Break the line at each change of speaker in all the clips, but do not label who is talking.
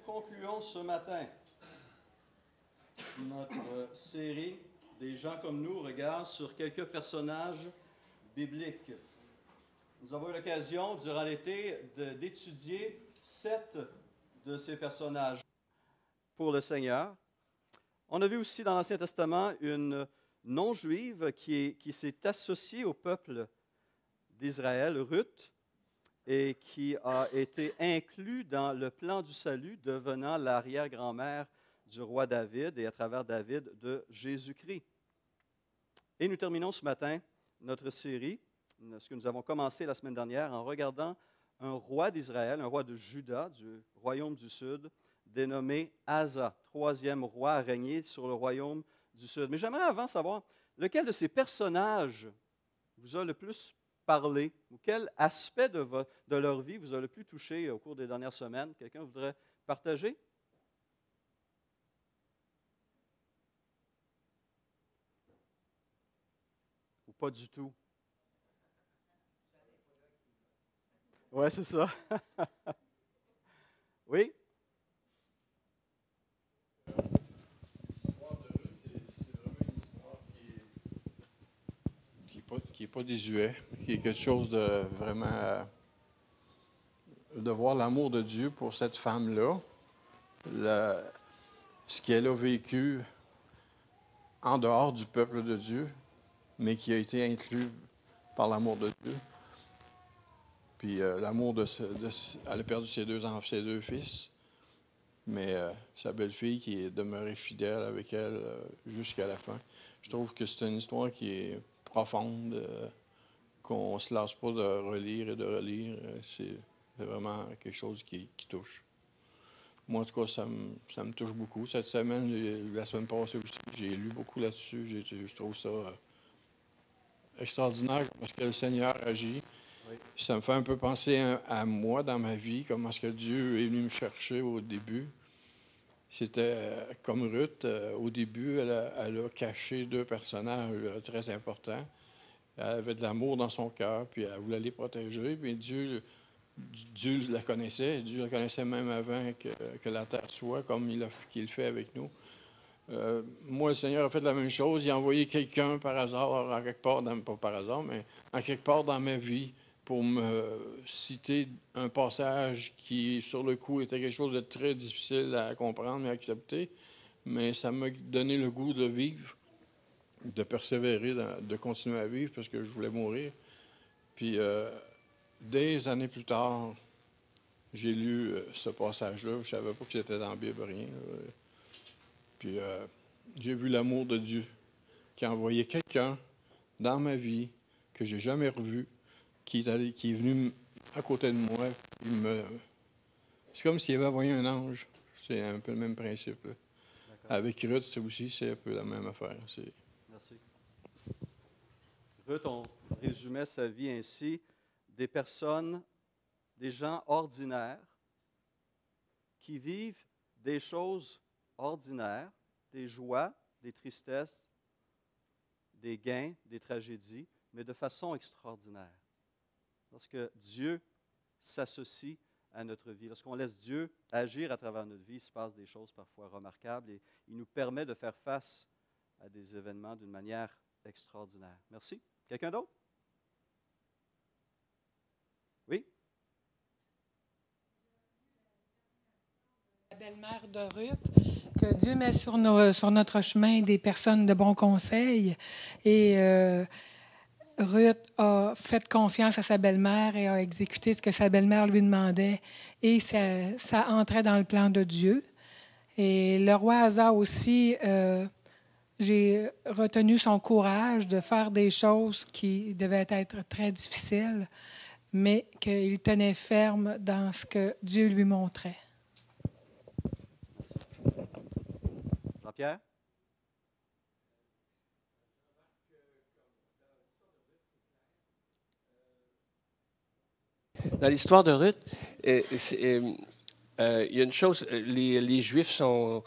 concluons ce matin notre série Des gens comme nous, regarde sur quelques personnages bibliques. Nous avons eu l'occasion, durant l'été, d'étudier 7 de ces personnages pour le Seigneur. On a vu aussi dans l'Ancien Testament une non-juive qui s'est associée au peuple d'Israël, Ruth, et qui a été inclus dans le plan du salut, devenant l'arrière-grand-mère du roi David et à travers David de Jésus-Christ. Et nous terminons ce matin notre série, ce que nous avons commencé la semaine dernière, en regardant un roi d'Israël, un roi de Juda, du royaume du Sud, dénommé Asa, troisième roi à régner sur le royaume du Sud. Mais j'aimerais avant savoir, lequel de ces personnages vous a le plus parlé, ou quel aspect de leur vie vous a le plus touché au cours des dernières semaines? Quelqu'un voudrait partager? Ou pas du tout? Oui, c'est ça. Oui?
L'histoire de Ruth, c'est vraiment une histoire qui est pas désuet, qui est quelque chose de vraiment... de voir l'amour de Dieu pour cette femme-là, ce qu'elle a vécu en dehors du peuple de Dieu, mais qui a été inclus par l'amour de Dieu. Puis l'amour elle a perdu ses deux fils, mais sa belle-fille qui est demeurée fidèle avec elle jusqu'à la fin. Je trouve que c'est une histoire qui est profonde, qu'on ne se lasse pas de relire et de relire. C'est vraiment quelque chose qui touche. Moi, en tout cas, ça me touche beaucoup. Cette semaine, la semaine passée aussi, j'ai lu beaucoup là-dessus. Je trouve ça extraordinaire parce que le Seigneur agit.
Oui.
Ça me fait un peu penser à moi dans ma vie, comment est-ce que Dieu est venu me chercher au début. C'était comme Ruth, au début, elle a caché 2 personnages très importants. Elle avait de l'amour dans son cœur, puis elle voulait les protéger. Puis Dieu la connaissait. Dieu la connaissait même avant que la terre soit, comme qu'il fait avec nous. Moi, le Seigneur a fait la même chose. Il a envoyé quelqu'un par hasard, en quelque part, pas par hasard, mais en quelque part dans ma vie, pour me citer un passage qui, sur le coup, était quelque chose de très difficile à comprendre et à accepter. Mais ça m'a donné le goût de vivre, de persévérer, de continuer à vivre, parce que je voulais mourir. Puis, des années plus tard, j'ai lu ce passage-là. Je ne savais pas que c'était dans la Bible, rien. Puis, j'ai vu l'amour de Dieu qui a envoyé quelqu'un dans ma vie que je n'ai jamais revu, qui est venu à côté de moi. C'est comme s'il avait envoyé un ange. C'est un peu le même principe. Avec Ruth, c'est un peu la même affaire.
Merci. Ruth, on résumait sa vie ainsi. Des personnes, des gens ordinaires qui vivent des choses ordinaires, des joies, des tristesses, des gains, des tragédies, mais de façon extraordinaire. Lorsque Dieu s'associe à notre vie, lorsqu'on laisse Dieu agir à travers notre vie, il se passe des choses parfois remarquables et il nous permet de faire face à des événements d'une manière extraordinaire. Merci. Quelqu'un d'autre? Oui?
La belle-mère de Ruth, que Dieu met sur notre chemin des personnes de bons conseils. Et Ruth a fait confiance à sa belle-mère et a exécuté ce que sa belle-mère lui demandait. Et ça entrait dans le plan de Dieu. Et le roi Asa aussi, j'ai retenu son courage de faire des choses qui devaient être très difficiles, mais qu'il tenait ferme dans ce que Dieu lui montrait.
Jean-Pierre?
Dans l'histoire de Ruth, il y a une chose, les Juifs sont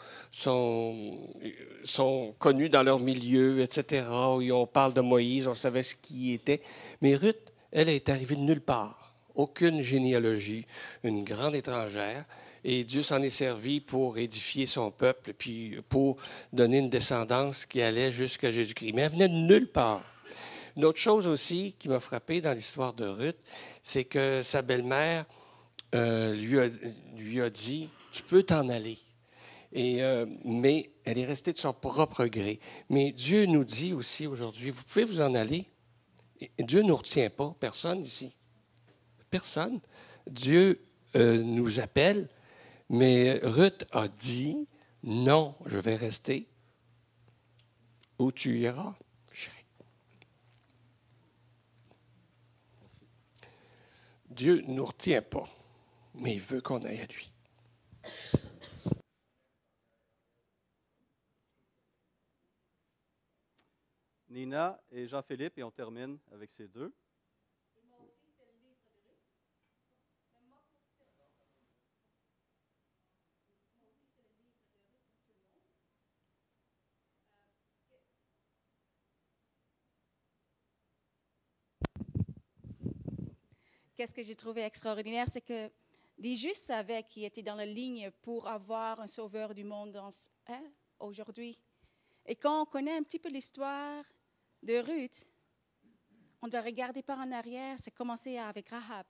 connus dans leur milieu, etc. On parle de Moïse, on savait ce qui était. Mais Ruth, elle est arrivée de nulle part. Aucune généalogie, une grande étrangère. Et Dieu s'en est servi pour édifier son peuple, puis pour donner une descendance qui allait jusqu'à Jésus-Christ. Mais elle venait de nulle part. Une autre chose aussi qui m'a frappé dans l'histoire de Ruth, c'est que sa belle-mère lui a dit « Tu peux t'en aller ». Mais elle est restée de son propre gré. Mais Dieu nous dit aussi aujourd'hui, vous pouvez vous en aller. Et Dieu ne nous retient pas, personne ici. Personne. Dieu nous appelle, mais Ruth a dit, non, je vais rester. Où tu iras, j'irai. Dieu ne nous retient pas, mais il veut qu'on aille à lui.
Nina et Jean-Philippe, et on termine avec ces deux.
Qu'est-ce que j'ai trouvé extraordinaire, c'est que les justes savaient qu'ils étaient dans la ligne pour avoir un sauveur du monde aujourd'hui. Et quand on connaît un petit peu l'histoire de Ruth, on doit regarder par en arrière, c'est commencé avec Rahab.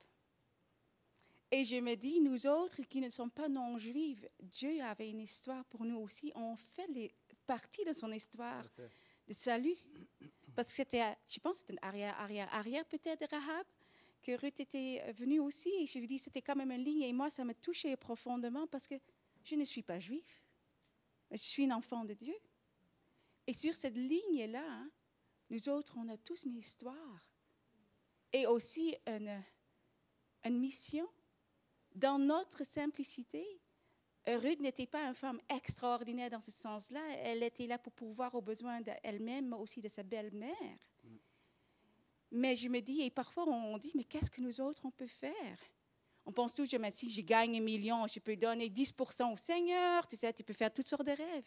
Et je me dis, nous autres qui ne sommes pas non-juifs, Dieu avait une histoire pour nous aussi. On fait partie de son histoire de salut. Parce que c'était, je pense, c'était une arrière peut-être de Rahab, que Ruth était venue aussi. Et je me dis, c'était quand même une ligne. Et moi, ça m'a touchée profondément parce que je ne suis pas juif. Je suis une enfant de Dieu. Et sur cette ligne-là, nous autres, on a tous une histoire. Et aussi une mission. Dans notre simplicité, Ruth n'était pas une femme extraordinaire dans ce sens-là. Elle était là pour pourvoir aux besoins d'elle-même, mais aussi de sa belle-mère. Mais je me dis, et parfois on dit, mais qu'est-ce que nous autres, on peut faire? On pense toujours, mais si je gagne 1 million, je peux donner 10% au Seigneur, tu sais, tu peux faire toutes sortes de rêves.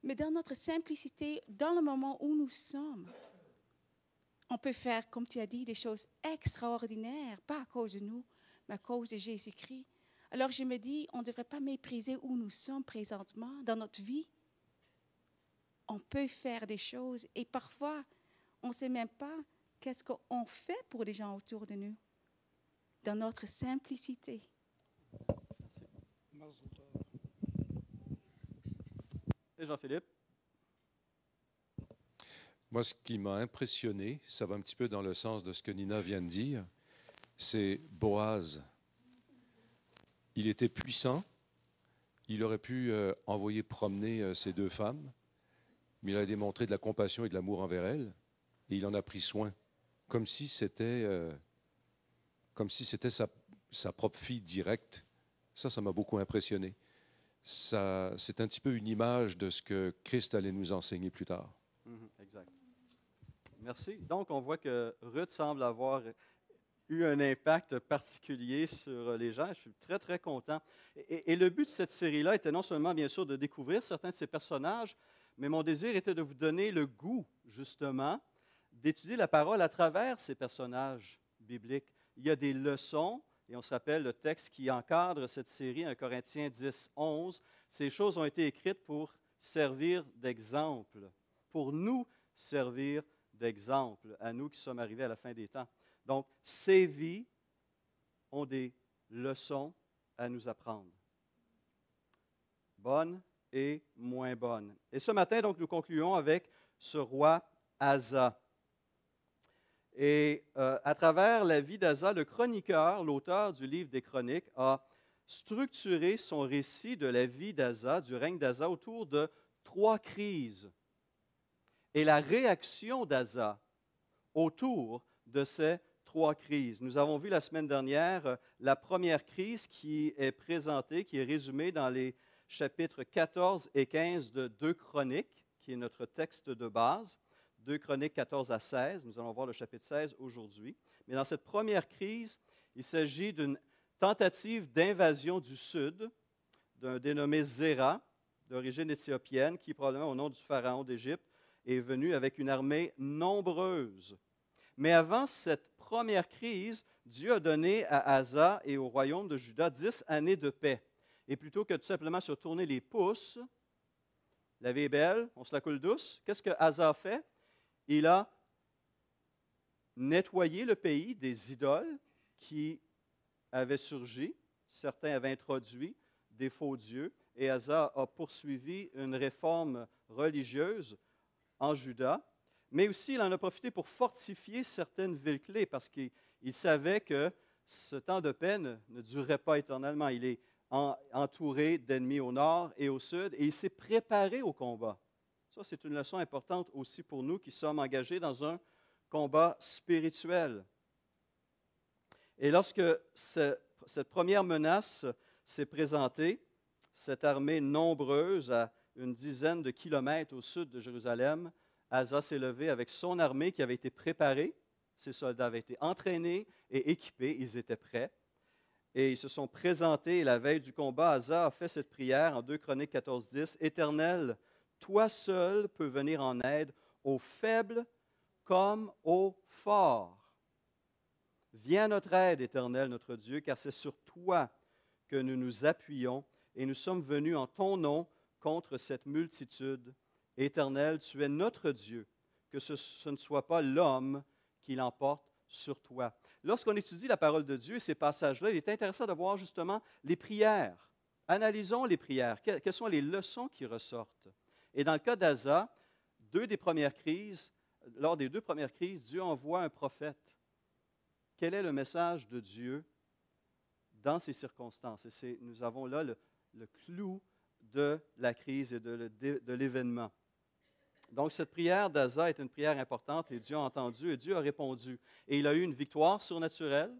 Mais dans notre simplicité, dans le moment où nous sommes, on peut faire, comme tu as dit, des choses extraordinaires, pas à cause de nous, mais à cause de Jésus-Christ. Alors je me dis, on ne devrait pas mépriser où nous sommes présentement dans notre vie. On peut faire des choses et parfois, on ne sait même pas qu'est-ce qu'on fait pour les gens autour de nous, dans notre simplicité.
Merci. Et Jean-Philippe?
Moi, ce qui m'a impressionné, ça va un petit peu dans le sens de ce que Nina vient de dire, c'est Boaz. Il était puissant, il aurait pu envoyer promener ces deux femmes, mais il a démontré de la compassion et de l'amour envers elles, et il en a pris soin, comme si c'était sa propre fille directe. Ça m'a beaucoup impressionné. C'est un petit peu une image de ce que Christ allait nous enseigner plus tard.
Exact. Merci. Donc, on voit que Ruth semble avoir eu un impact particulier sur les gens. Je suis très, très content. Et le but de cette série-là était non seulement, bien sûr, de découvrir certains de ces personnages, mais mon désir était de vous donner le goût, justement, d'étudier la parole à travers ces personnages bibliques. Il y a des leçons, et on se rappelle le texte qui encadre cette série, 1 Corinthiens 10, 11. Ces choses ont été écrites pour servir d'exemple, pour nous servir d'exemple, à nous qui sommes arrivés à la fin des temps. Donc, ces vies ont des leçons à nous apprendre, bonnes et moins bonnes. Et ce matin, donc, nous concluons avec ce roi Asa. Et à travers la vie d'Asa, le chroniqueur, l'auteur du livre des Chroniques, a structuré son récit de la vie d'Asa, du règne d'Asa, autour de 3 crises. Et la réaction d'Asa autour de ces 3 crises. Nous avons vu la semaine dernière la première crise qui est présentée, qui est résumée dans les chapitres 14 et 15 de 2 Chroniques, qui est notre texte de base. 2 Chroniques 14 à 16. Nous allons voir le chapitre 16 aujourd'hui. Mais dans cette première crise, il s'agit d'une tentative d'invasion du sud d'un dénommé Zéra, d'origine éthiopienne, qui, probablement au nom du pharaon d'Égypte, est venu avec une armée nombreuse. Mais avant cette première crise, Dieu a donné à Asa et au royaume de Juda 10 années de paix. Et plutôt que tout simplement se tourner les pouces, la vie est belle, on se la coule douce, qu'est-ce que Asa a fait? Il a nettoyé le pays des idoles qui avaient surgi. Certains avaient introduit des faux dieux. Et Asa a poursuivi une réforme religieuse en Juda. Mais aussi, il en a profité pour fortifier certaines villes clés parce qu'il savait que ce temps de paix ne durerait pas éternellement. Il est entouré d'ennemis au nord et au sud et il s'est préparé au combat. Ça, c'est une leçon importante aussi pour nous qui sommes engagés dans un combat spirituel. Et lorsque cette première menace s'est présentée, cette armée nombreuse à une dizaine de kilomètres au sud de Jérusalem, Asa s'est levé avec son armée qui avait été préparée. Ses soldats avaient été entraînés et équipés, ils étaient prêts. Et ils se sont présentés, et la veille du combat, Asa a fait cette prière en 2 Chroniques 14:10. « Éternel, toi seul peux venir en aide aux faibles comme aux forts. Viens à notre aide, Éternel, notre Dieu, car c'est sur toi que nous nous appuyons, et nous sommes venus en ton nom contre cette multitude. Éternel, tu es notre Dieu, que ce ne soit pas l'homme qui l'emporte sur toi. » Lorsqu'on étudie la parole de Dieu, ces passages-là, il est intéressant de voir justement les prières. Analysons les prières. Quelles sont les leçons qui ressortent? Et dans le cas d'Asa, lors des deux premières crises, Dieu envoie un prophète. Quel est le message de Dieu dans ces circonstances? Et nous avons là le clou de la crise et de l'événement. Donc, cette prière d'Asa est une prière importante et Dieu a entendu et Dieu a répondu. Et il a eu une victoire surnaturelle,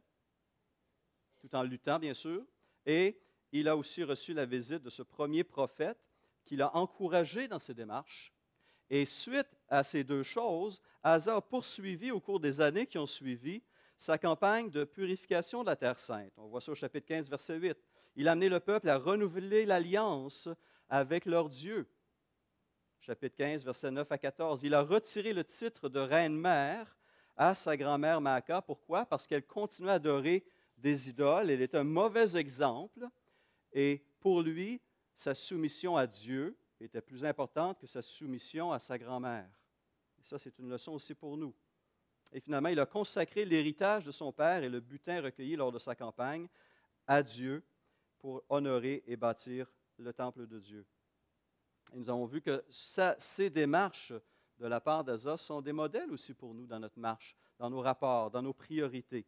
tout en luttant, bien sûr, et il a aussi reçu la visite de ce premier prophète qui l'a encouragé dans ses démarches. Et suite à ces deux choses, Asa a poursuivi au cours des années qui ont suivi sa campagne de purification de la Terre sainte. On voit ça au chapitre 15, verset 8. Il a amené le peuple à renouveler l'alliance avec leur Dieu. Chapitre 15, versets 9 à 14. Il a retiré le titre de reine-mère à sa grand-mère Maaka. Pourquoi? Parce qu'elle continuait à adorer des idoles. Elle est un mauvais exemple. Et pour lui, sa soumission à Dieu était plus importante que sa soumission à sa grand-mère. Et ça, c'est une leçon aussi pour nous. Et finalement, il a consacré l'héritage de son père et le butin recueilli lors de sa campagne à Dieu pour honorer et bâtir le temple de Dieu. Et nous avons vu que ces démarches de la part d'Asa sont des modèles aussi pour nous dans notre marche, dans nos rapports, dans nos priorités.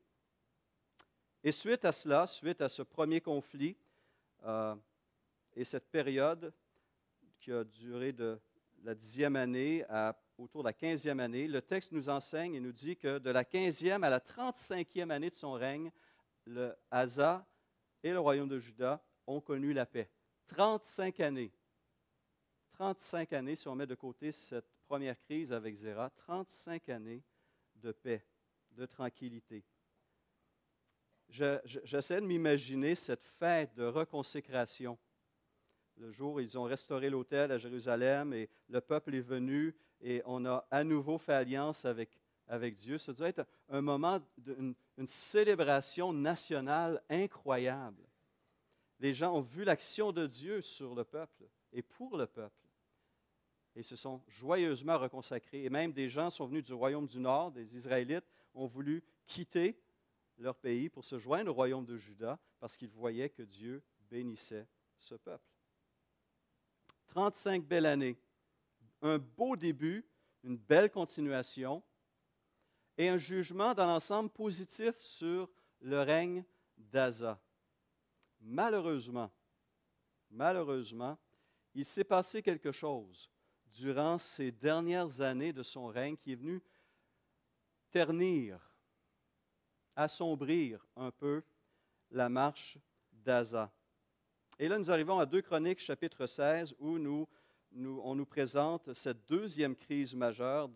Et suite à cela, suite à ce premier conflit et cette période qui a duré de la 10e année autour de la 15e année, le texte nous enseigne et nous dit que de la 15e à la 35e année de son règne, Asa et le royaume de Juda ont connu la paix. 35 années. 35 années, si on met de côté cette première crise avec Zéra, 35 années de paix, de tranquillité. J'essaie de m'imaginer cette fête de reconsécration. Le jour où ils ont restauré l'autel à Jérusalem et le peuple est venu et on a à nouveau fait alliance avec Dieu. Ça doit être un moment, une célébration nationale incroyable. Les gens ont vu l'action de Dieu sur le peuple et pour le peuple. Et se sont joyeusement reconsacrés. Et même des gens sont venus du royaume du Nord, des Israélites, ont voulu quitter leur pays pour se joindre au royaume de Juda parce qu'ils voyaient que Dieu bénissait ce peuple. 35 belles années, un beau début, une belle continuation et un jugement dans l'ensemble positif sur le règne d'Asa. Malheureusement, il s'est passé quelque chose durant ces dernières années de son règne qui est venu ternir, assombrir un peu la marche d'Asa. Et là, nous arrivons à 2 Chroniques, chapitre 16, où on nous présente cette deuxième crise majeure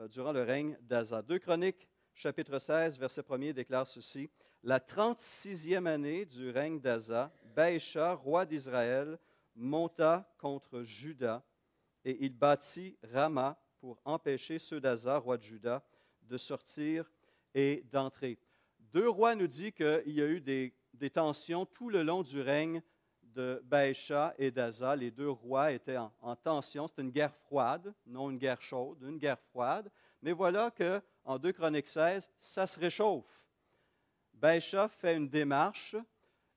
durant le règne d'Asa. 2 Chroniques, chapitre 16, verset 1er, déclare ceci. « La 36e année du règne d'Asa, Baïcha, roi d'Israël, monta contre Juda, et il bâtit Rama pour empêcher ceux d'Asa, roi de Juda, de sortir et d'entrer. » 2 Rois nous dit qu'il y a eu des tensions tout le long du règne de Baécha et d'Asa. Les deux rois étaient en tension. C'était une guerre froide, non une guerre chaude, une guerre froide. Mais voilà qu'en 2 Chroniques 16, ça se réchauffe. Baécha fait une démarche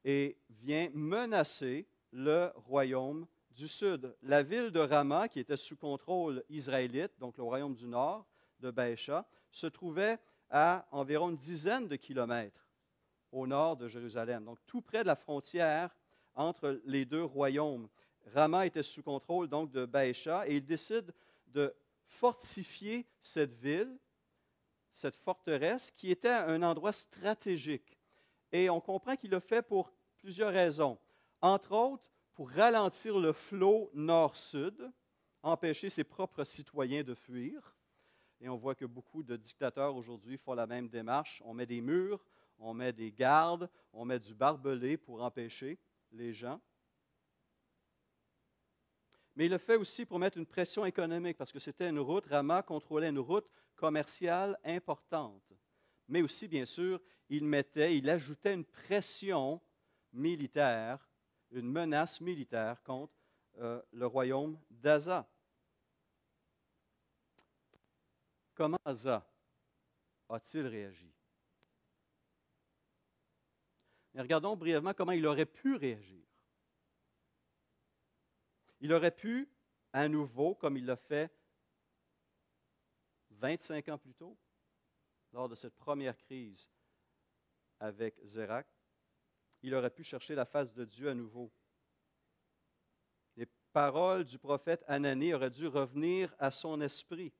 et vient menacer le royaume du sud. La ville de Rama, qui était sous contrôle israélite, donc le royaume du nord de Baécha, se trouvait à environ une dizaine de kilomètres au nord de Jérusalem, donc tout près de la frontière entre les deux royaumes. Rama était sous contrôle donc de Baécha et il décide de fortifier cette ville, cette forteresse qui était un endroit stratégique. Et on comprend qu'il l'a fait pour plusieurs raisons. Entre autres, pour ralentir le flot nord-sud, empêcher ses propres citoyens de fuir. Et on voit que beaucoup de dictateurs aujourd'hui font la même démarche. On met des murs, on met des gardes, on met du barbelé pour empêcher les gens. Mais il le fait aussi pour mettre une pression économique, parce que c'était une route, Rama contrôlait une route commerciale importante. Mais aussi, bien sûr, il ajoutait une pression militaire, une menace militaire contre le royaume d'Asa. Comment Asa a-t-il réagi? Mais regardons brièvement comment il aurait pu réagir. Il aurait pu, à nouveau, comme il l'a fait 25 ans plus tôt, lors de cette première crise avec Zérak, il aurait pu chercher la face de Dieu à nouveau. Les paroles du prophète Anani auraient dû revenir à son esprit.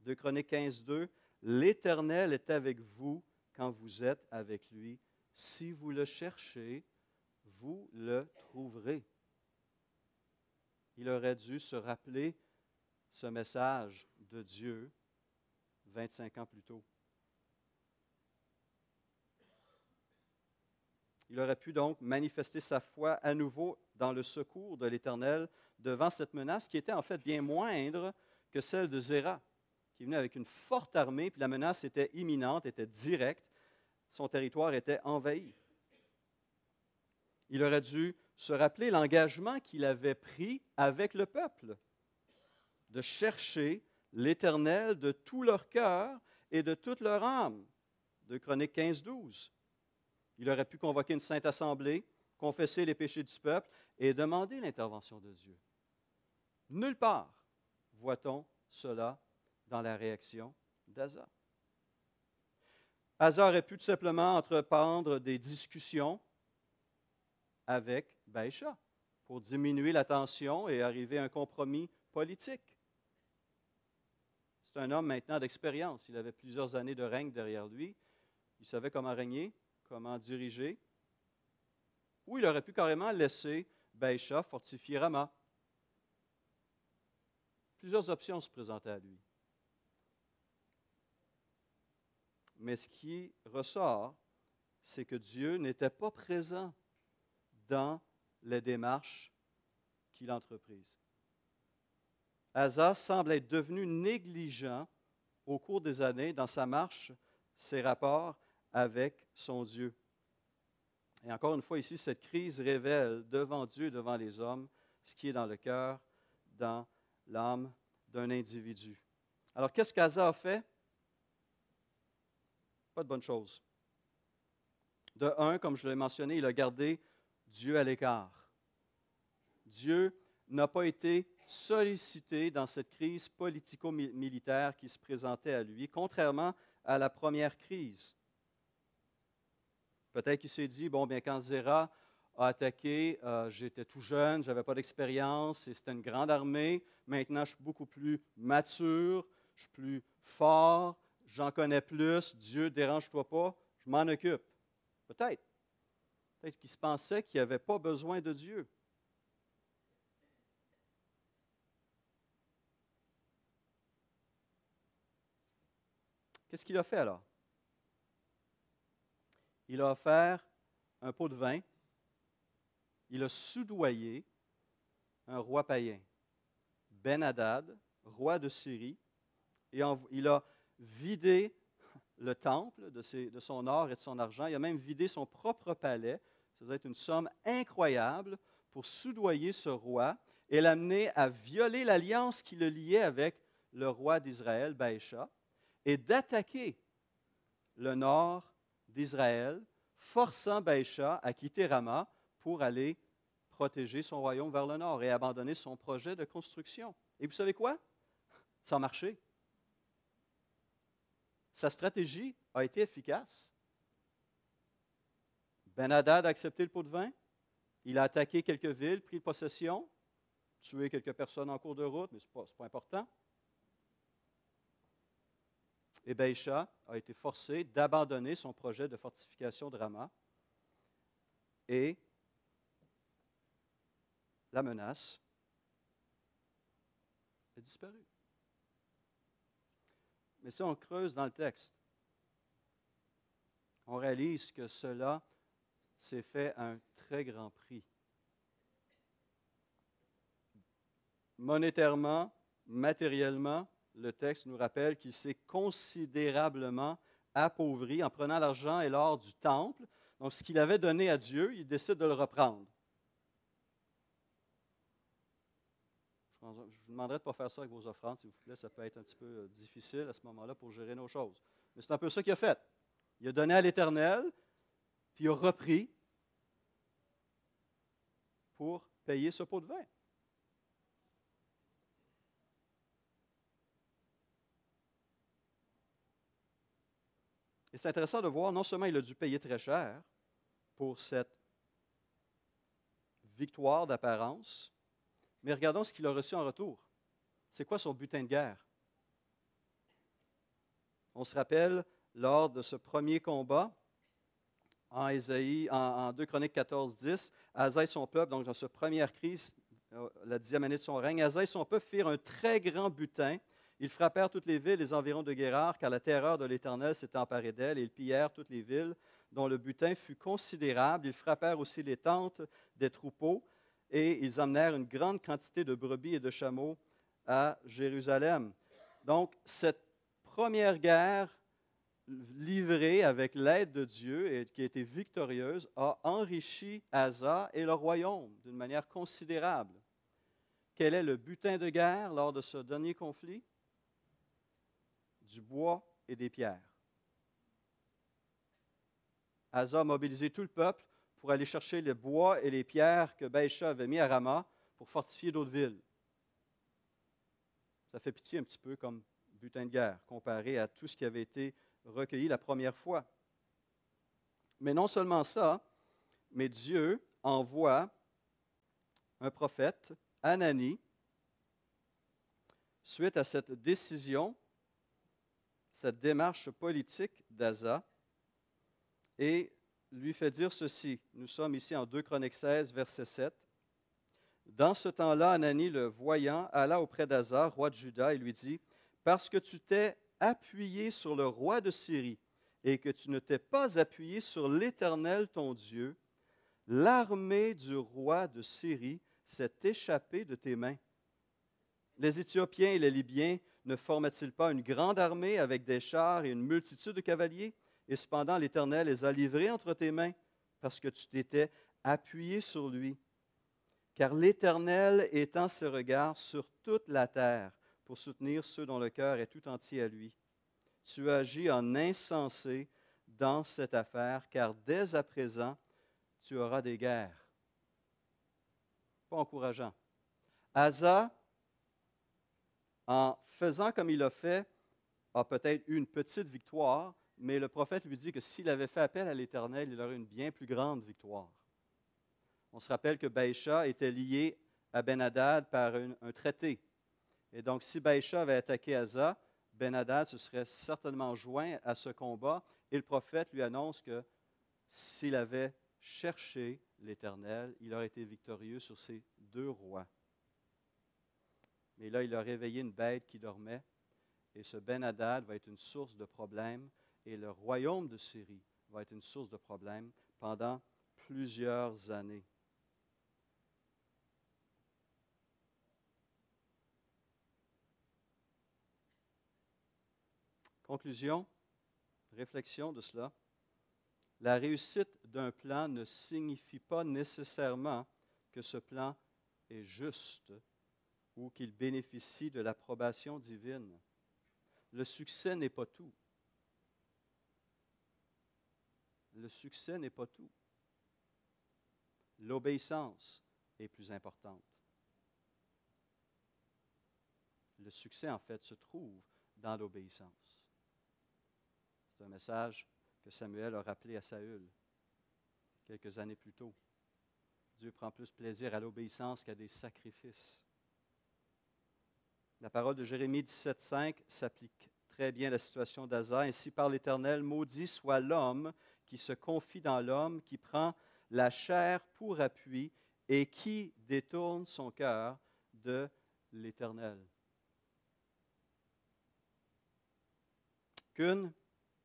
2 Chroniques 15, 2, « L'Éternel est avec vous quand vous êtes avec lui. Si vous le cherchez, vous le trouverez. » Il aurait dû se rappeler ce message de Dieu 25 ans plus tôt. Il aurait pu donc manifester sa foi à nouveau dans le secours de l'Éternel devant cette menace qui était en fait bien moindre que celle de Zéra, qui venait avec une forte armée, puis la menace était imminente, était directe, son territoire était envahi. Il aurait dû se rappeler l'engagement qu'il avait pris avec le peuple, de chercher l'Éternel de tout leur cœur et de toute leur âme. 2 Chroniques 15, 12. Il aurait pu convoquer une sainte assemblée, confesser les péchés du peuple et demander l'intervention de Dieu. Nulle part voit-on cela dans la réaction d'Asa. Asa aurait pu tout simplement entreprendre des discussions avec Baécha pour diminuer la tension et arriver à un compromis politique. C'est un homme maintenant d'expérience. Il avait plusieurs années de règne derrière lui. Il savait comment régner, comment diriger. Ou il aurait pu carrément laisser Baécha fortifier Rama. Plusieurs options se présentaient à lui. Mais ce qui ressort, c'est que Dieu n'était pas présent dans les démarches qu'il entreprise. Asa semble être devenu négligent au cours des années dans sa marche, ses rapports avec son Dieu. Et encore une fois, ici, cette crise révèle devant Dieu et devant les hommes ce qui est dans le cœur, dans l'âme d'un individu. Alors, qu'est-ce qu'Asa a fait? Pas de bonne chose. De un, comme je l'ai mentionné, il a gardé Dieu à l'écart. Dieu n'a pas été sollicité dans cette crise politico-militaire qui se présentait à lui, contrairement à la première crise. Peut-être qu'il s'est dit, bon, bien, quand Zéra a attaqué, j'étais tout jeune, je n'avais pas d'expérience, et c'était une grande armée. Maintenant, je suis beaucoup plus mature, je suis plus fort, j'en connais plus, Dieu, dérange-toi pas, je m'en occupe. Peut-être. Peut-être qu'il se pensait qu'il n'avait pas besoin de Dieu. Qu'est-ce qu'il a fait alors? Il a offert un pot de vin, il a soudoyé un roi païen, Ben-Hadad, roi de Syrie, et il a vidé le temple de son or et de son argent. Il a même vidé son propre palais. Ça doit être une somme incroyable pour soudoyer ce roi et l'amener à violer l'alliance qui le liait avec le roi d'Israël, Baïcha, et d'attaquer le nord d'Israël, forçant Baïcha à quitter Rama pour aller protéger son royaume vers le nord et abandonner son projet de construction. Et vous savez quoi? Ça a marché. Sa stratégie a été efficace. Ben-Hadad a accepté le pot de vin. Il a attaqué quelques villes, pris possession, tué quelques personnes en cours de route, mais ce n'est pas important. Et Baïcha a été forcé d'abandonner son projet de fortification de Rama et la menace a disparu. Mais si on creuse dans le texte, on réalise que cela s'est fait à un très grand prix. Monétairement, matériellement, le texte nous rappelle qu'il s'est considérablement appauvri en prenant l'argent et l'or du temple. Donc, ce qu'il avait donné à Dieu, il décide de le reprendre. Je vous demanderai de ne pas faire ça avec vos offrandes, s'il vous plaît. Ça peut être un petit peu difficile à ce moment-là pour gérer nos choses. Mais c'est un peu ça qu'il a fait. Il a donné à l'Éternel, puis il a repris pour payer ce pot de vin. Et c'est intéressant de voir, non seulement il a dû payer très cher pour cette victoire d'apparence, mais regardons ce qu'il a reçu en retour. C'est quoi son butin de guerre? On se rappelle, lors de ce premier combat, en 2 Chroniques 14, 10, Asa et son peuple, donc dans cette première crise, la 10e année de son règne, Asa et son peuple firent un très grand butin. Ils frappèrent toutes les villes, les environs de Guérar, car la terreur de l'Éternel s'était emparée d'elle, et ils pillèrent toutes les villes, dont le butin fut considérable. Ils frappèrent aussi les tentes des troupeaux, et ils emmenèrent une grande quantité de brebis et de chameaux à Jérusalem. Donc, cette première guerre livrée avec l'aide de Dieu et qui a été victorieuse a enrichi Asa et le royaume d'une manière considérable. Quel est le butin de guerre lors de ce dernier conflit? Du bois et des pierres. Asa a mobilisé tout le peuple pour aller chercher le bois et les pierres que Baïcha avait mis à Rama pour fortifier d'autres villes. Ça fait pitié un petit peu comme butin de guerre comparé à tout ce qui avait été recueilli la première fois. Mais non seulement ça, mais Dieu envoie un prophète, Hanani, suite à cette décision, cette démarche politique d'Asa, et lui fait dire ceci. Nous sommes ici en 2 Chroniques 16, verset 7. Dans ce temps-là, Hanani, le voyant, alla auprès d'Asa, roi de Juda, et lui dit, « Parce que tu t'es appuyé sur le roi de Syrie et que tu ne t'es pas appuyé sur l'Éternel ton Dieu, l'armée du roi de Syrie s'est échappée de tes mains. Les Éthiopiens et les Libyens ne formaient-ils pas une grande armée avec des chars et une multitude de cavaliers? Et cependant, l'Éternel les a livrés entre tes mains parce que tu t'étais appuyé sur lui. Car l'Éternel étend ses regards sur toute la terre pour soutenir ceux dont le cœur est tout entier à lui. Tu agis en insensé dans cette affaire, car dès à présent, tu auras des guerres. » Pas encourageant. Asa, en faisant comme il a fait, a peut-être eu une petite victoire, mais le prophète lui dit que s'il avait fait appel à l'Éternel, il aurait une bien plus grande victoire. On se rappelle que Baïcha était lié à Ben-Hadad par un traité. Et donc, si Baïcha avait attaqué Asa, Ben-Hadad se serait certainement joint à ce combat, et le prophète lui annonce que s'il avait cherché l'Éternel, il aurait été victorieux sur ces deux rois. Mais là, il a réveillé une bête qui dormait, et ce Ben-Hadad va être une source de problèmes, et le royaume de Syrie va être une source de problèmes pendant plusieurs années. Conclusion, réflexion de cela. La réussite d'un plan ne signifie pas nécessairement que ce plan est juste ou qu'il bénéficie de l'approbation divine. Le succès n'est pas tout. Le succès n'est pas tout. L'obéissance est plus importante. Le succès, en fait, se trouve dans l'obéissance. C'est un message que Samuel a rappelé à Saül quelques années plus tôt. Dieu prend plus plaisir à l'obéissance qu'à des sacrifices. La parole de Jérémie 17,5 s'applique très bien à la situation d'Asa. Ainsi parle l'Éternel, maudit soit l'homme qui se confie dans l'homme, qui prend la chair pour appui et qui détourne son cœur de l'Éternel.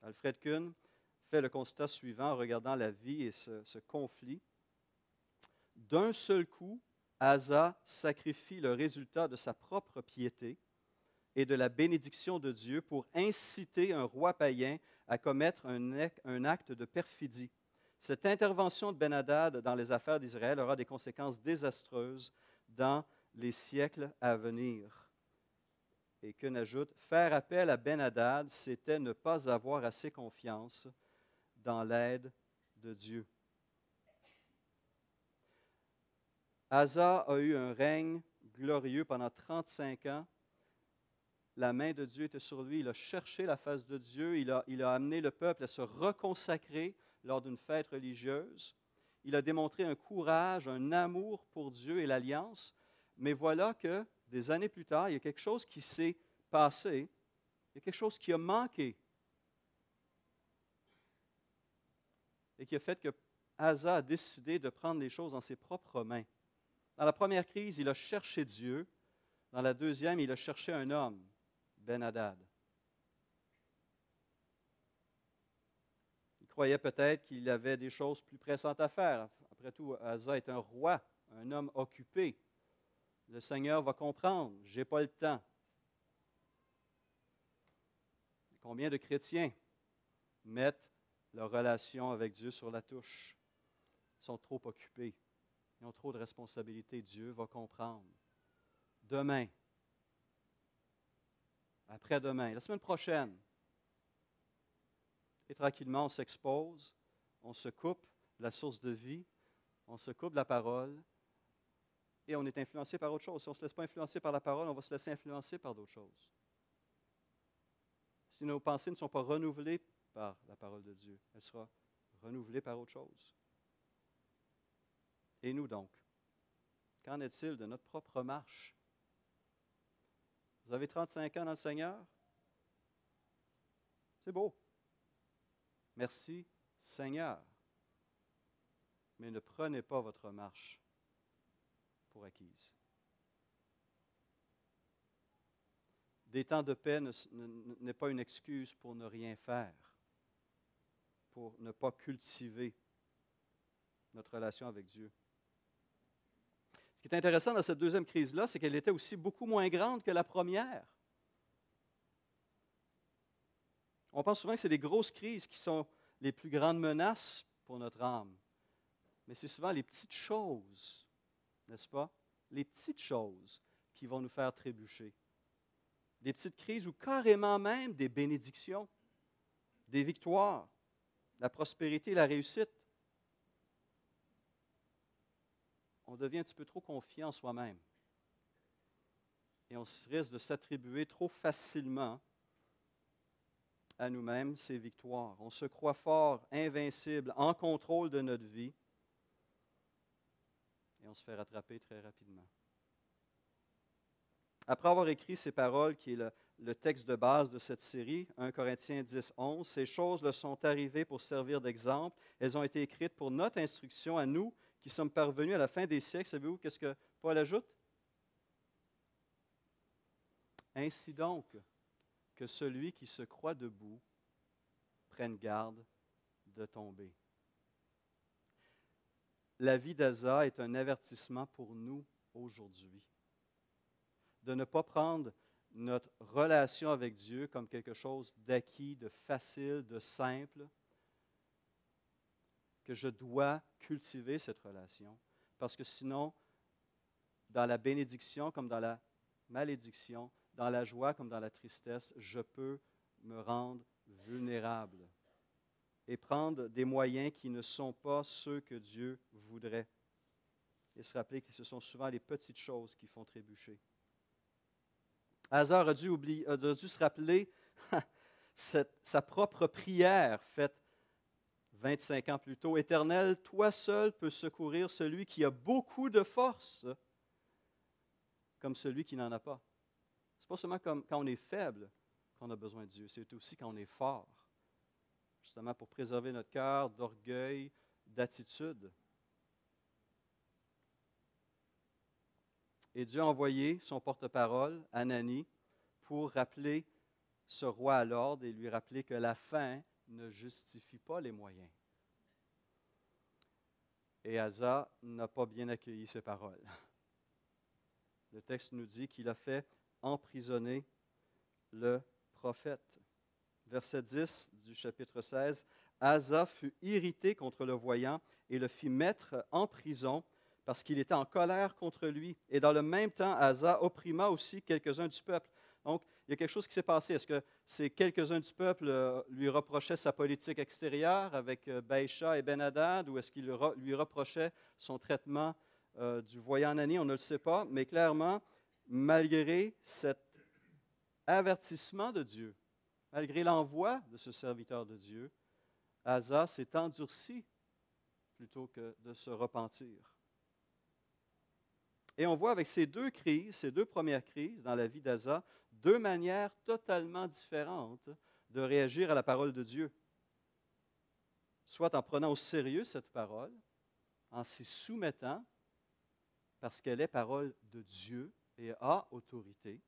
Alfred Kuhn, fait le constat suivant en regardant la vie et ce conflit. D'un seul coup, Asa sacrifie le résultat de sa propre piété et de la bénédiction de Dieu pour inciter un roi païen à commettre un acte de perfidie. Cette intervention de Ben-Hadad dans les affaires d'Israël aura des conséquences désastreuses dans les siècles à venir. Et Kuhn ajoute, faire appel à Ben-Hadad, c'était ne pas avoir assez confiance dans l'aide de Dieu. Asa a eu un règne glorieux pendant 35 ans. La main de Dieu était sur lui. Il a cherché la face de Dieu. Il a amené le peuple à se reconsacrer lors d'une fête religieuse. Il a démontré un courage, un amour pour Dieu et l'alliance. Mais voilà que, des années plus tard, il y a quelque chose qui s'est passé. Il y a quelque chose qui a manqué. Et qui a fait que Asa a décidé de prendre les choses dans ses propres mains. Dans la première crise, il a cherché Dieu. Dans la deuxième, il a cherché un homme, Ben-Hadad. Il croyait peut-être qu'il avait des choses plus pressantes à faire. Après tout, Asa est un roi, un homme occupé. Le Seigneur va comprendre, je n'ai pas le temps. Combien de chrétiens mettent leur relation avec Dieu sur la touche? Ils sont trop occupés. Ils ont trop de responsabilités. Dieu va comprendre. Demain, après-demain, la semaine prochaine, et tranquillement, on s'expose, on se coupe de la source de vie, on se coupe de la parole, et on est influencé par autre chose. Si on ne se laisse pas influencer par la parole, on va se laisser influencer par d'autres choses. Si nos pensées ne sont pas renouvelées par la parole de Dieu, elle sera renouvelée par autre chose. Et nous donc, qu'en est-il de notre propre marche? Vous avez 35 ans dans le Seigneur? C'est beau. Merci, Seigneur. Mais ne prenez pas votre marche pour acquise. Des temps de paix n'est pas une excuse pour ne rien faire, pour ne pas cultiver notre relation avec Dieu. Ce qui est intéressant dans cette deuxième crise-là, c'est qu'elle était aussi beaucoup moins grande que la première. On pense souvent que c'est les grosses crises qui sont les plus grandes menaces pour notre âme. Mais c'est souvent les petites choses, n'est-ce pas? Les petites choses qui vont nous faire trébucher. Des petites crises ou carrément même des bénédictions, des victoires, la prospérité, la réussite. On devient un petit peu trop confiant en soi-même. Et on risque de s'attribuer trop facilement à nous-mêmes ces victoires. On se croit fort, invincible, en contrôle de notre vie. Et on se fait rattraper très rapidement. Après avoir écrit ces paroles, qui est le texte de base de cette série, 1 Corinthiens 10, 11, ces choses leur sont arrivées pour servir d'exemple. Elles ont été écrites pour notre instruction à nous qui sommes parvenus à la fin des siècles. Savez-vous qu'est-ce que Paul ajoute? Ainsi donc, que celui qui se croit debout prenne garde de tomber. La vie d'Asa est un avertissement pour nous aujourd'hui, de ne pas prendre notre relation avec Dieu comme quelque chose d'acquis, de facile, de simple, que je dois cultiver cette relation, parce que sinon, dans la bénédiction comme dans la malédiction, dans la joie comme dans la tristesse, je peux me rendre vulnérable et prendre des moyens qui ne sont pas ceux que Dieu voudrait. Et se rappeler que ce sont souvent les petites choses qui font trébucher. Hazar a dû se rappeler sa propre prière faite 25 ans plus tôt. Éternel, toi seul peux secourir celui qui a beaucoup de force, comme celui qui n'en a pas. Ce n'est pas seulement quand on est faible qu'on a besoin de Dieu, c'est aussi quand on est fort, justement pour préserver notre cœur d'orgueil, d'attitude. Et Dieu a envoyé son porte-parole, Anani, pour rappeler ce roi à l'ordre et lui rappeler que la fin ne justifie pas les moyens. Et Asa n'a pas bien accueilli ces paroles. Le texte nous dit qu'il a fait emprisonner le prophète. Verset 10 du chapitre 16, Asa fut irrité contre le voyant et le fit mettre en prison parce qu'il était en colère contre lui. Et dans le même temps, Asa opprima aussi quelques-uns du peuple. Donc, il y a quelque chose qui s'est passé. Est-ce que ces quelques-uns du peuple lui reprochaient sa politique extérieure avec Baïcha et Ben-Hadad, ou est-ce qu'ils lui reprochaient son traitement du voyant Anani? On ne le sait pas, mais clairement, malgré cet avertissement de Dieu, malgré l'envoi de ce serviteur de Dieu, Asa s'est endurci plutôt que de se repentir. Et on voit avec ces deux crises, ces deux premières crises dans la vie d'Asa, deux manières totalement différentes de réagir à la parole de Dieu. Soit en prenant au sérieux cette parole, en s'y soumettant, parce qu'elle est parole de Dieu et a autorité,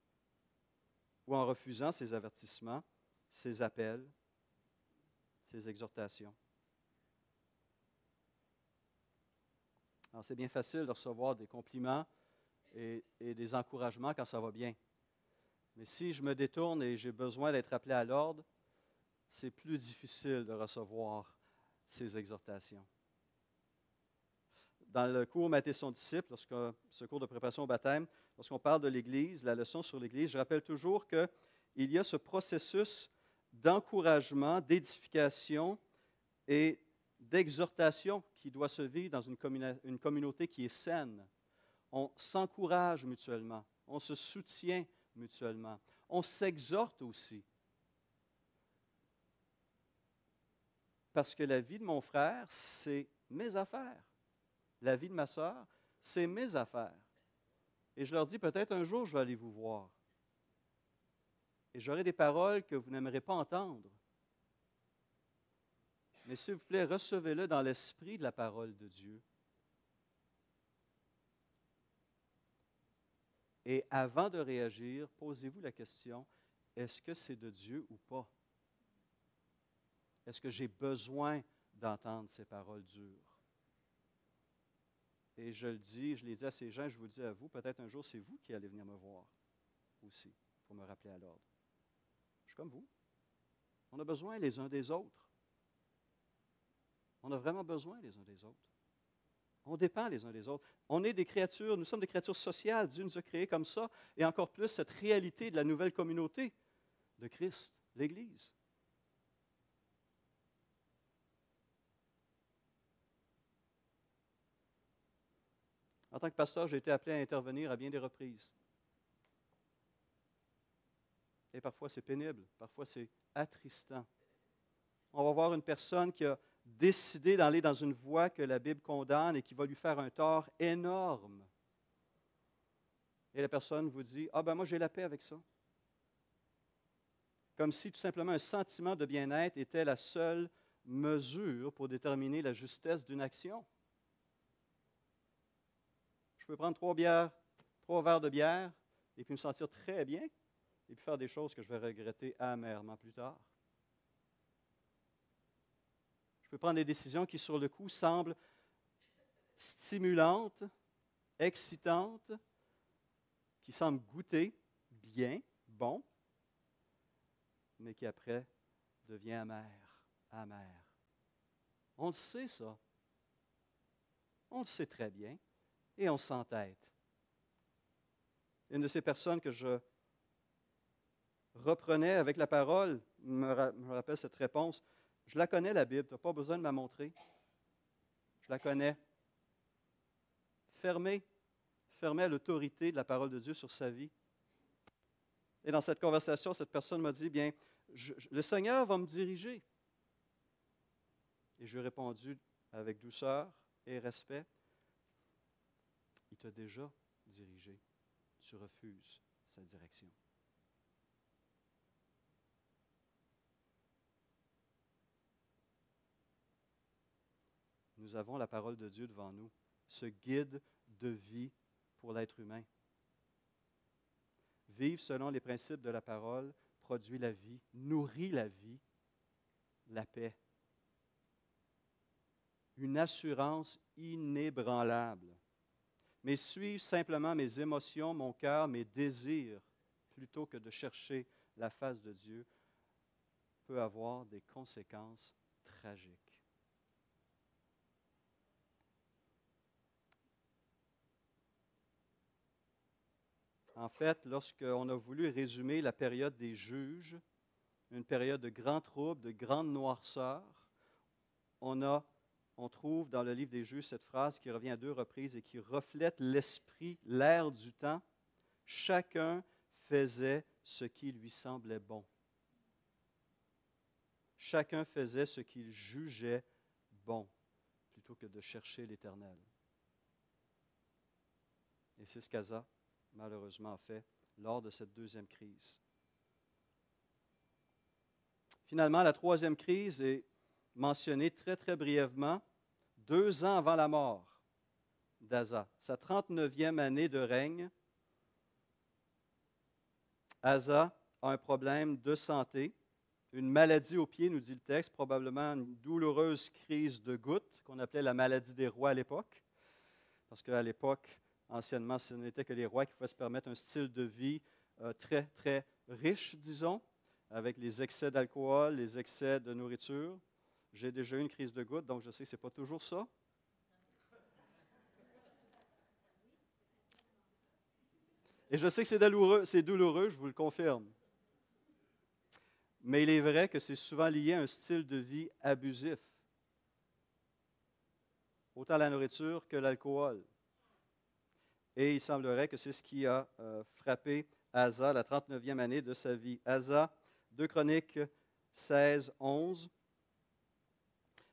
ou en refusant ses avertissements, ses appels, ses exhortations. Alors, c'est bien facile de recevoir des compliments et des encouragements quand ça va bien. Mais si je me détourne et j'ai besoin d'être appelé à l'ordre, c'est plus difficile de recevoir ces exhortations. Dans le cours Matthieu son disciple, ce cours de préparation au baptême, lorsqu'on parle de l'Église, la leçon sur l'Église, je rappelle toujours qu'il y a ce processus d'encouragement, d'édification et d'exhortation qui doit se vivre dans une communauté qui est saine. On s'encourage mutuellement, on se soutient mutuellement, on s'exhorte aussi. Parce que la vie de mon frère, c'est mes affaires. La vie de ma sœur, c'est mes affaires. Et je leur dis, peut-être un jour, je vais aller vous voir. Et j'aurai des paroles que vous n'aimerez pas entendre. Mais s'il vous plaît, recevez-le dans l'esprit de la parole de Dieu. Et avant de réagir, posez-vous la question, est-ce que c'est de Dieu ou pas? Est-ce que j'ai besoin d'entendre ces paroles dures? Et je le dis, je l'ai dit à ces gens, je vous le dis à vous, peut-être un jour c'est vous qui allez venir me voir aussi, pour me rappeler à l'ordre. Je suis comme vous. On a besoin les uns des autres. On a vraiment besoin les uns des autres. On dépend les uns des autres. On est des créatures, nous sommes des créatures sociales. Dieu nous a créés comme ça. Et encore plus, cette réalité de la nouvelle communauté de Christ, l'Église. En tant que pasteur, j'ai été appelé à intervenir à bien des reprises. Et parfois, c'est pénible. Parfois, c'est attristant. On va voir une personne qui a décidé d'aller dans une voie que la Bible condamne et qui va lui faire un tort énorme. Et la personne vous dit, « Ah ben moi j'ai la paix avec ça. » Comme si tout simplement un sentiment de bien-être était la seule mesure pour déterminer la justesse d'une action. Je peux prendre 3 verres de bière et puis me sentir très bien et puis faire des choses que je vais regretter amèrement plus tard. Je peux prendre des décisions qui, sur le coup, semblent stimulantes, excitantes, qui semblent goûter bien, bon, mais qui après devient amer. On le sait, ça. On le sait très bien. et on s'entête. Une de ces personnes que je reprenais avec la parole me rappelle cette réponse. Je la connais, la Bible, tu n'as pas besoin de me la montrer. Je la connais. Fermé à l'autorité de la parole de Dieu sur sa vie. Et dans cette conversation, cette personne m'a dit, bien, le Seigneur va me diriger. Et je lui ai répondu avec douceur et respect, il t'a déjà dirigé. Tu refuses sa direction. Nous avons la parole de Dieu devant nous, ce guide de vie pour l'être humain. Vivre selon les principes de la parole produit la vie, nourrit la vie, la paix. Une assurance inébranlable. Mais suivre simplement mes émotions, mon cœur, mes désirs, plutôt que de chercher la face de Dieu, peut avoir des conséquences tragiques. En fait, lorsqu'on a voulu résumer la période des juges, une période de grand trouble, de grande noirceur, on trouve dans le livre des Juges cette phrase qui revient à 2 reprises et qui reflète l'esprit, l'air du temps. Chacun faisait ce qui lui semblait bon. Chacun faisait ce qu'il jugeait bon, plutôt que de chercher l'Éternel. Et c'est ce qu'Asa, malheureusement, a fait lors de cette deuxième crise. Finalement, la troisième crise est mentionnée très, très brièvement, 2 ans avant la mort d'Asa, sa 39e année de règne. Asa a un problème de santé, une maladie au pied, nous dit le texte, probablement une douloureuse crise de goutte, qu'on appelait la maladie des rois à l'époque, parce qu'à l'époque, anciennement, ce n'était que les rois qui pouvaient se permettre un style de vie très, très riche, disons, avec les excès d'alcool, les excès de nourriture. J'ai déjà eu une crise de goutte, donc je sais que ce n'est pas toujours ça. Et je sais que c'est douloureux, je vous le confirme. Mais il est vrai que c'est souvent lié à un style de vie abusif. Autant la nourriture que l'alcool. Et il semblerait que c'est ce qui a frappé Asa, la 39e année de sa vie. Asa, 2 Chroniques 16, 11.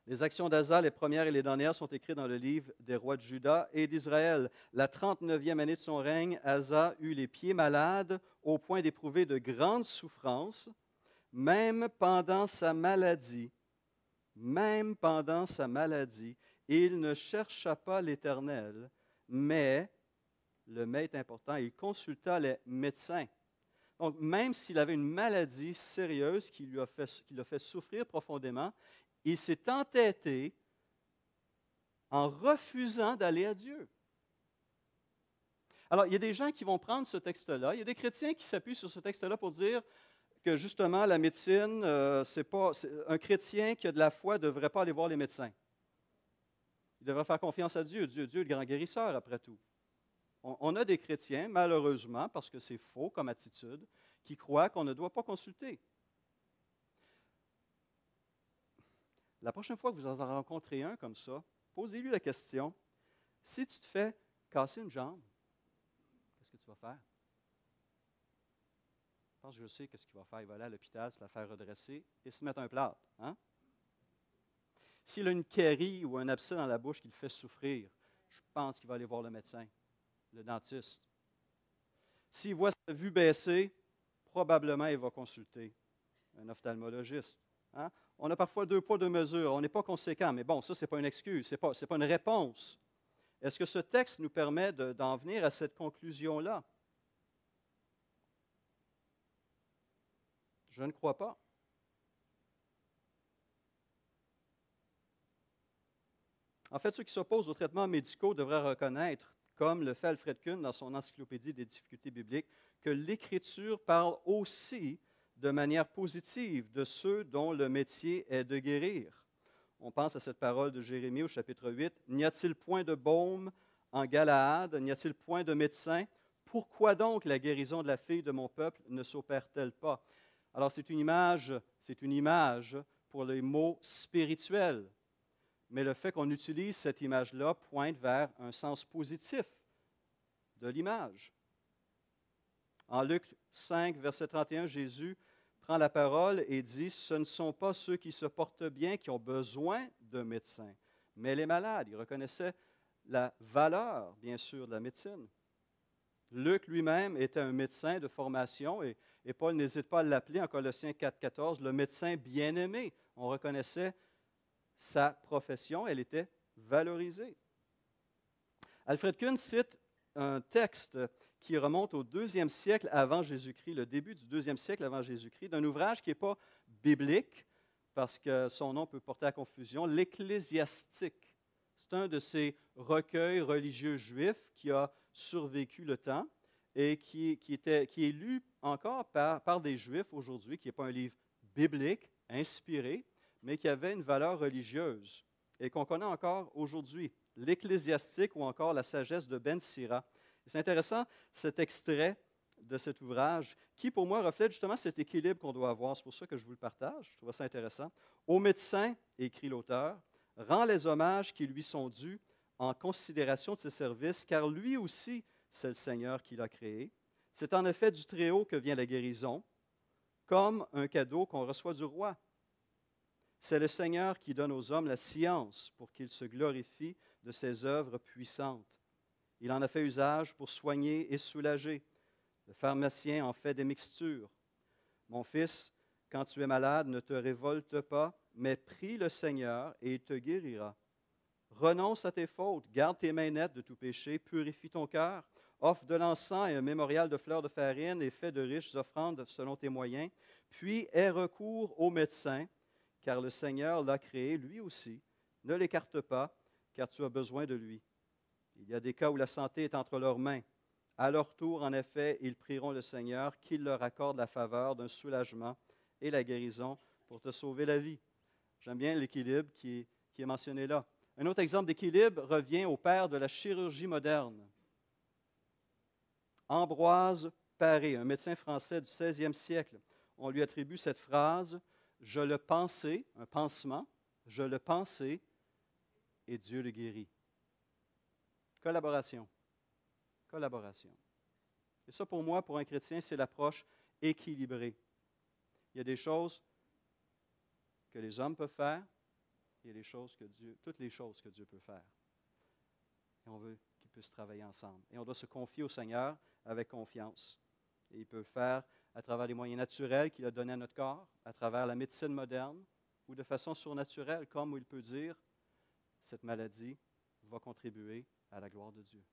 Les actions d'Asa, les premières et les dernières, sont écrites dans le livre des rois de Juda et d'Israël. La 39e année de son règne, Asa eut les pieds malades au point d'éprouver de grandes souffrances, même pendant sa maladie. Même pendant sa maladie, il ne chercha pas l'Éternel, mais, le mais est important, il consulta les médecins. Donc, même s'il avait une maladie sérieuse qui l'a fait souffrir profondément, il s'est entêté en refusant d'aller à Dieu. Alors, il y a des gens qui vont prendre ce texte-là, il y a des chrétiens qui s'appuient sur ce texte-là pour dire que justement, la médecine, un chrétien qui a de la foi ne devrait pas aller voir les médecins. Il devrait faire confiance à Dieu. Dieu est le grand guérisseur, après tout. On a des chrétiens, malheureusement, parce que c'est faux comme attitude, qui croient qu'on ne doit pas consulter. La prochaine fois que vous en rencontrez un comme ça, posez-lui la question, si tu te fais casser une jambe, qu'est-ce que tu vas faire? Je pense que je sais ce qu'il va faire. Il va aller à l'hôpital, se la faire redresser et se mettre un plâtre. Hein? S'il a une carie ou un abcès dans la bouche qui le fait souffrir, je pense qu'il va aller voir le médecin, le dentiste. S'il voit sa vue baisser, probablement il va consulter un ophtalmologiste. Hein? On a parfois 2 poids, 2 mesures. On n'est pas conséquent, mais bon, ça, ce n'est pas une excuse, ce n'est pas une réponse. Est-ce que ce texte nous permet d'en venir à cette conclusion-là? Je ne crois pas. En fait, ceux qui s'opposent aux traitements médicaux devraient reconnaître, comme le fait Alfred Kuhn dans son encyclopédie des difficultés bibliques, que l'Écriture parle aussi de manière positive de ceux dont le métier est de guérir. On pense à cette parole de Jérémie au chapitre 8. « N'y a-t-il point de baume en Galaad, n'y a-t-il point de médecin? Pourquoi donc la guérison de la fille de mon peuple ne s'opère-t-elle pas? Alors, c'est une image pour les mots spirituels. Mais le fait qu'on utilise cette image-là pointe vers un sens positif de l'image. En Luc 5, verset 31, Jésus prend la parole et dit, « Ce ne sont pas ceux qui se portent bien qui ont besoin d'un médecin, mais les malades. » Il reconnaissait la valeur, bien sûr, de la médecine. Luc lui-même était un médecin de formation et Paul n'hésite pas à l'appeler en Colossiens 4, 14, le médecin bien-aimé. On reconnaissait sa profession, elle était valorisée. Alfred Kuhn cite un texte qui remonte au 2e siècle avant Jésus-Christ, le début du 2e siècle avant Jésus-Christ, d'un ouvrage qui n'est pas biblique, parce que son nom peut porter à confusion, l'Ecclésiastique. C'est un de ces recueils religieux juifs qui a survécu le temps et qui est lu encore par des Juifs aujourd'hui, qui n'est pas un livre biblique, inspiré, mais qui avait une valeur religieuse et qu'on connaît encore aujourd'hui, l'Ecclésiastique ou encore la sagesse de Ben Sira. C'est intéressant cet extrait de cet ouvrage qui, pour moi, reflète justement cet équilibre qu'on doit avoir. C'est pour ça que je vous le partage. Je trouve ça intéressant. Au médecin, écrit l'auteur, rend les hommages qui lui sont dus en considération de ses services, car lui aussi, c'est le Seigneur qui l'a créé. C'est en effet du Très-Haut que vient la guérison, comme un cadeau qu'on reçoit du roi. C'est le Seigneur qui donne aux hommes la science pour qu'ils se glorifient de ses œuvres puissantes. Il en a fait usage pour soigner et soulager. Le pharmacien en fait des mixtures. Mon fils, quand tu es malade, ne te révolte pas, mais prie le Seigneur et il te guérira. Renonce à tes fautes, garde tes mains nettes de tout péché, purifie ton cœur, offre de l'encens et un mémorial de fleurs de farine et fais de riches offrandes selon tes moyens, puis aie recours au médecin, car le Seigneur l'a créé lui aussi. Ne l'écarte pas, car tu as besoin de lui. Il y a des cas où la santé est entre leurs mains. À leur tour, en effet, ils prieront le Seigneur qu'il leur accorde la faveur d'un soulagement et la guérison pour te sauver la vie. J'aime bien l'équilibre qui est mentionné là. Un autre exemple d'équilibre revient au père de la chirurgie moderne. Ambroise Paré, un médecin français du 16e siècle. On lui attribue cette phrase « Je le pensais », un pansement, « Je le pensais et Dieu le guérit ». Collaboration. Collaboration. Et ça, pour moi, pour un chrétien, c'est l'approche équilibrée. Il y a des choses que les hommes peuvent faire, il y a des choses toutes les choses que Dieu peut faire. Et on veut qu'ils puissent travailler ensemble. Et on doit se confier au Seigneur avec confiance. Et il peut le faire à travers les moyens naturels qu'il a donnés à notre corps, à travers la médecine moderne, ou de façon surnaturelle, comme il peut dire, cette maladie va contribuer à la gloire de Dieu.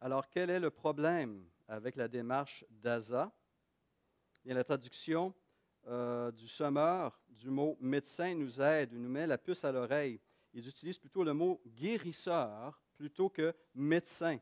Alors, quel est le problème avec la démarche d'Asa? Bien, la traduction du Sommeur du mot médecin nous aide, nous met la puce à l'oreille. Ils utilisent plutôt le mot guérisseur plutôt que médecin.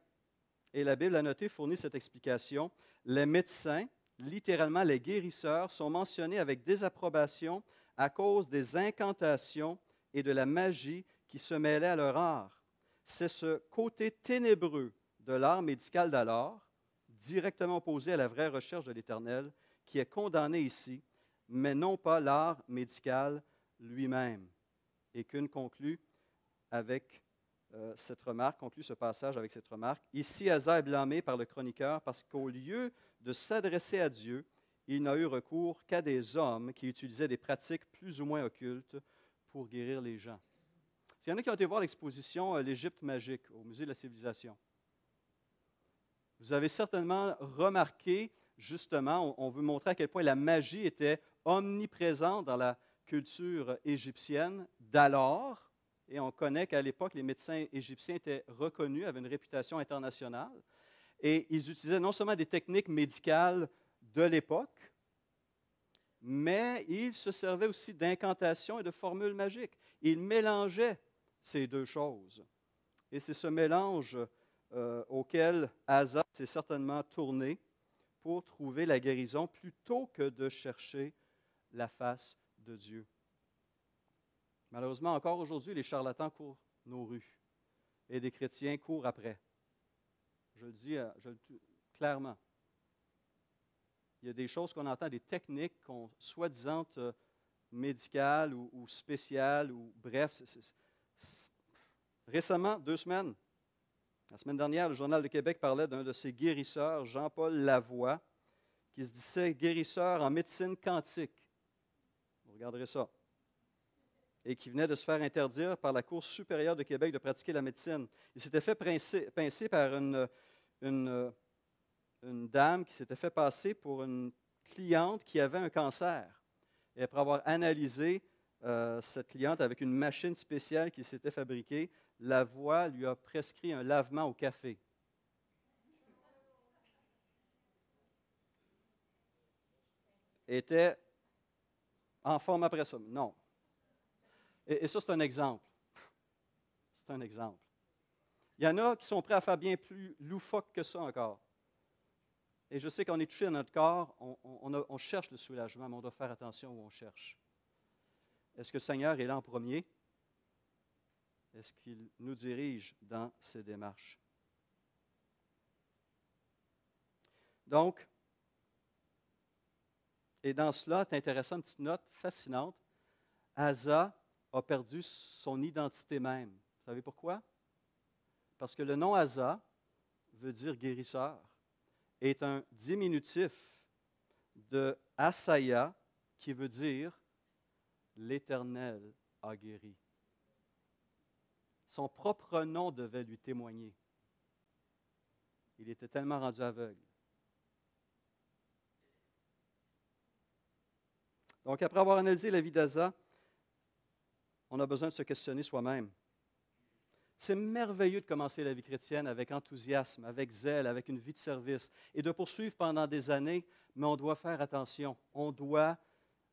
Et la Bible a noté, fournit cette explication. Les médecins, littéralement les guérisseurs, sont mentionnés avec désapprobation à cause des incantations et de la magie qui se mêlaient à leur art. C'est ce côté ténébreux de l'art médical d'alors, directement opposé à la vraie recherche de l'Éternel, qui est condamné ici, mais non pas l'art médical lui-même. Et Kuhn conclut avec cette remarque, conclut ce passage avec cette remarque. Ici, Asa est blâmé par le chroniqueur parce qu'au lieu de s'adresser à Dieu, il n'a eu recours qu'à des hommes qui utilisaient des pratiques plus ou moins occultes pour guérir les gens. Il y en a qui ont été voir l'exposition L'Égypte magique au Musée de la Civilisation. Vous avez certainement remarqué, justement, on veut montrer à quel point la magie était omniprésente dans la culture égyptienne d'alors. Et on connaît qu'à l'époque, les médecins égyptiens étaient reconnus, avaient une réputation internationale. Et ils utilisaient non seulement des techniques médicales de l'époque, mais ils se servaient aussi d'incantations et de formules magiques. Ils mélangeaient ces deux choses. Et c'est ce mélange auquel Asa s'est certainement tourné pour trouver la guérison plutôt que de chercher la face de Dieu. Malheureusement, encore aujourd'hui, les charlatans courent nos rues et des chrétiens courent après. Je le dis clairement. Il y a des choses qu'on entend, des techniques soi-disant médicales ou spéciales, ou bref. Récemment, 2 semaines, la semaine dernière, le Journal de Québec parlait d'un de ses guérisseurs, Jean-Paul Lavoie, qui se disait guérisseur en médecine quantique. Vous regarderez ça. Et qui venait de se faire interdire par la Cour supérieure de Québec de pratiquer la médecine. Il s'était fait pincer par une dame qui s'était fait passer pour une cliente qui avait un cancer. Et après avoir analysé cette cliente avec une machine spéciale qui s'était fabriquée, Lavoie lui a prescrit un lavement au café. Était en forme après ça. Non. Et ça, c'est un exemple. C'est un exemple. Il y en a qui sont prêts à faire bien plus loufoque que ça encore. Et je sais qu'on est touché dans notre corps, on cherche le soulagement, mais on doit faire attention où on cherche. Est-ce que le Seigneur est là en premier? Est-ce qu'il nous dirige dans ces démarches? Donc, et dans cela, c'est intéressant, une petite note fascinante, Asa a perdu son identité même. Vous savez pourquoi? Parce que le nom Asa veut dire guérisseur, est un diminutif de Asaya, qui veut dire l'Éternel a guéri. Son propre nom devait lui témoigner. Il était tellement rendu aveugle. Donc, après avoir analysé la vie d'Asa, on a besoin de se questionner soi-même. C'est merveilleux de commencer la vie chrétienne avec enthousiasme, avec zèle, avec une vie de service et de poursuivre pendant des années, mais on doit faire attention. On doit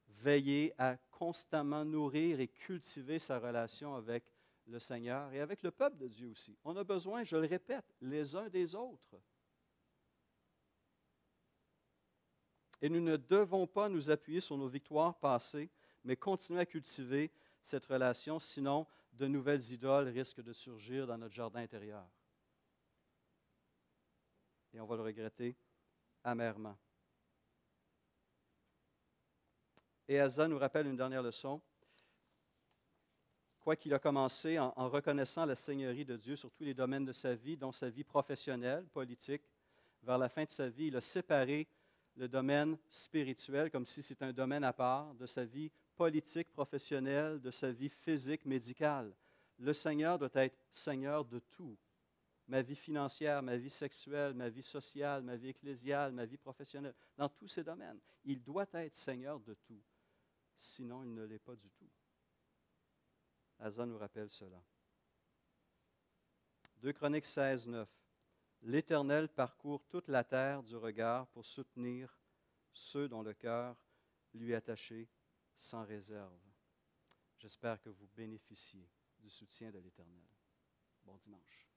veiller à constamment nourrir et cultiver sa relation avec le Seigneur et avec le peuple de Dieu aussi. On a besoin, je le répète, les uns des autres. Et nous ne devons pas nous appuyer sur nos victoires passées, mais continuer à cultiver cette relation, sinon de nouvelles idoles risquent de surgir dans notre jardin intérieur. Et on va le regretter amèrement. Et Asa nous rappelle une dernière leçon. Quoiqu'il a commencé en reconnaissant la seigneurie de Dieu sur tous les domaines de sa vie, dont sa vie professionnelle, politique, vers la fin de sa vie, il a séparé le domaine spirituel, comme si c'était un domaine à part, de sa vie politique, professionnelle, de sa vie physique, médicale. Le Seigneur doit être Seigneur de tout. Ma vie financière, ma vie sexuelle, ma vie sociale, ma vie ecclésiale, ma vie professionnelle, dans tous ces domaines. Il doit être Seigneur de tout. Sinon, il ne l'est pas du tout. Asa nous rappelle cela. 2 Chroniques 16, 9. L'Éternel parcourt toute la terre du regard pour soutenir ceux dont le cœur lui est attaché sans réserve. J'espère que vous bénéficiez du soutien de l'Éternel. Bon dimanche.